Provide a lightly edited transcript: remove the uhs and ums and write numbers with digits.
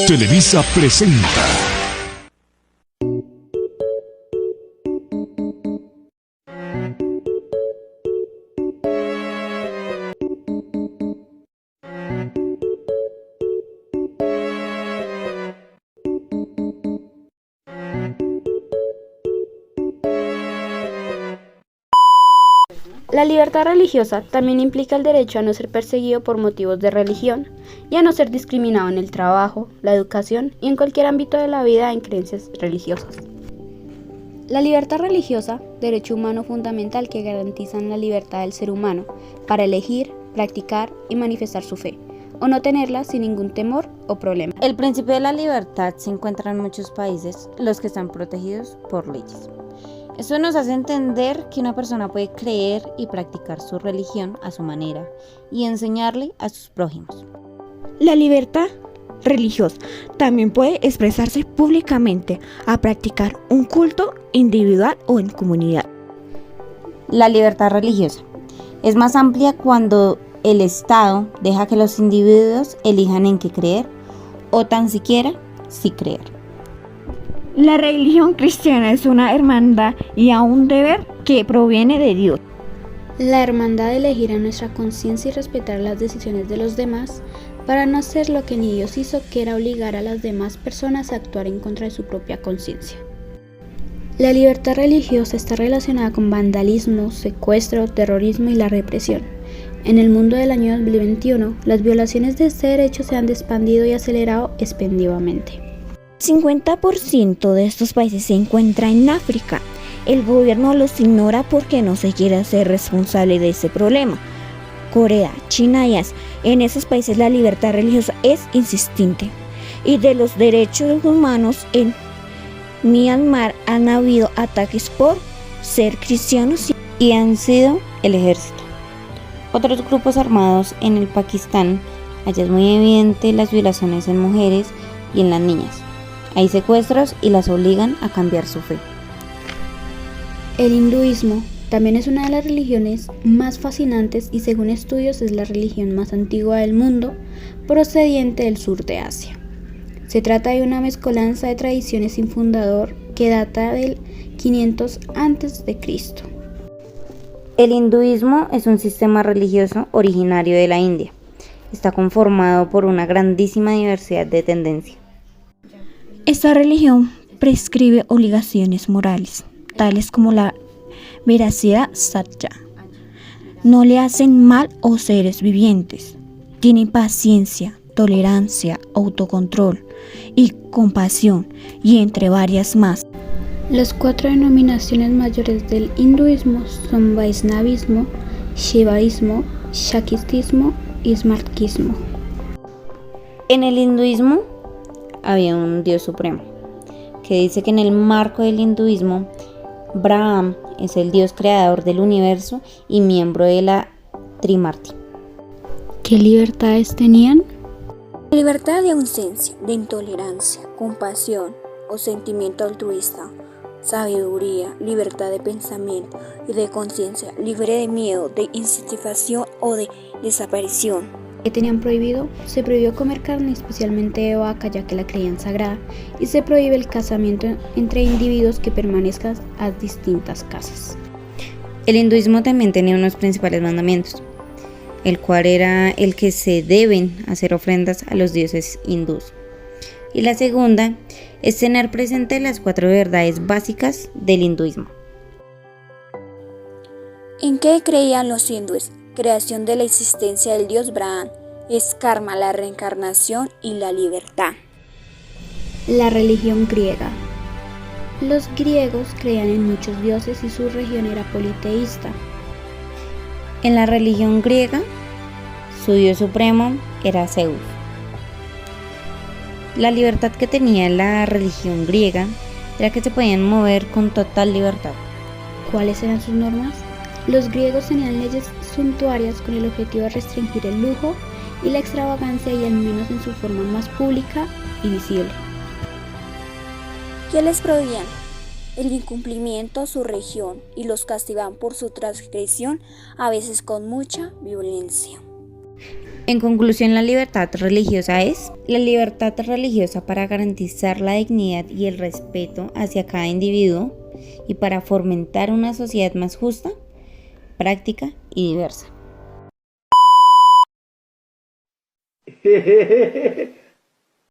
Televisa presenta. La libertad religiosa también implica el derecho a no ser perseguido por motivos de religión y a no ser discriminado en el trabajo, la educación y en cualquier ámbito de la vida en creencias religiosas. La libertad religiosa, derecho humano fundamental que garantiza la libertad del ser humano para elegir, practicar y manifestar su fe, o no tenerla sin ningún temor o problema. El principio de la libertad se encuentra en muchos países, los que están protegidos por leyes. Esto nos hace entender que una persona puede creer y practicar su religión a su manera y enseñarle a sus prójimos. La libertad religiosa también puede expresarse públicamente a practicar un culto individual o en comunidad. La libertad religiosa es más amplia cuando el Estado deja que los individuos elijan en qué creer o tan siquiera si creer. La religión cristiana es una hermandad y a un deber que proviene de Dios. La hermandad de elegir a nuestra conciencia y respetar las decisiones de los demás para no hacer lo que ni Dios hizo, que era obligar a las demás personas a actuar en contra de su propia conciencia. La libertad religiosa está relacionada con vandalismo, secuestro, terrorismo y la represión. En el mundo del año 2021, las violaciones de este derecho se han expandido y acelerado extensivamente. 50% de estos países se encuentra en África. El gobierno los ignora porque no se quiere hacer responsable de ese problema. Corea, China y Asia. En esos países la libertad religiosa es insistente. Y de los derechos humanos en Myanmar han habido ataques por ser cristianos y han sido el ejército. Otros grupos armados en el Pakistán, allá es muy evidente las violaciones en mujeres y en las niñas. Hay secuestros y las obligan a cambiar su fe. El hinduismo también es una de las religiones más fascinantes y según estudios es la religión más antigua del mundo, procediente del sur de Asia. Se trata de una mezcolanza de tradiciones sin fundador que data del 500 a.C. El hinduismo es un sistema religioso originario de la India. Está conformado por una grandísima diversidad de tendencias. Esta religión prescribe obligaciones morales, tales como la veracidad satya. No le hacen mal a los seres vivientes. Tienen paciencia, tolerancia, autocontrol y compasión, y entre varias más. Las 4 denominaciones mayores del hinduismo son Vaishnavismo, Shivaísmo, Shaktismo y Smartismo. En el hinduismo había un dios supremo, que dice que en el marco del hinduismo, Brahma es el dios creador del universo y miembro de la Trimurti. ¿Qué libertades tenían? Libertad de ausencia, de intolerancia, compasión o sentimiento altruista, sabiduría, libertad de pensamiento y de conciencia, libre de miedo, de insatisfacción o de desaparición. ¿Qué tenían prohibido? Se prohibió comer carne, especialmente de vaca, ya que la creían sagrada, y se prohíbe el casamiento entre individuos que permanezcan a distintas casas. El hinduismo también tenía unos principales mandamientos, el cual era el que se deben hacer ofrendas a los dioses hindús. Y la segunda es tener presente las 4 verdades básicas del hinduismo. ¿En qué creían los hindúes? Creación de la existencia del dios Brahma, es karma, la reencarnación y la libertad. La religión griega. Los griegos creían en muchos dioses y su religión era politeísta. En la religión griega, su dios supremo era Zeus. La libertad que tenía la religión griega era que se podían mover con total libertad. ¿Cuáles eran sus normas? Los griegos tenían leyes suntuarias con el objetivo de restringir el lujo y la extravagancia, y al menos en su forma más pública y visible. ¿Qué les prohibían? El incumplimiento a su religión, y los castigaban por su transgresión, a veces con mucha violencia. En conclusión, la libertad religiosa es la libertad religiosa para garantizar la dignidad y el respeto hacia cada individuo y para fomentar una sociedad más justa, práctica y diversa.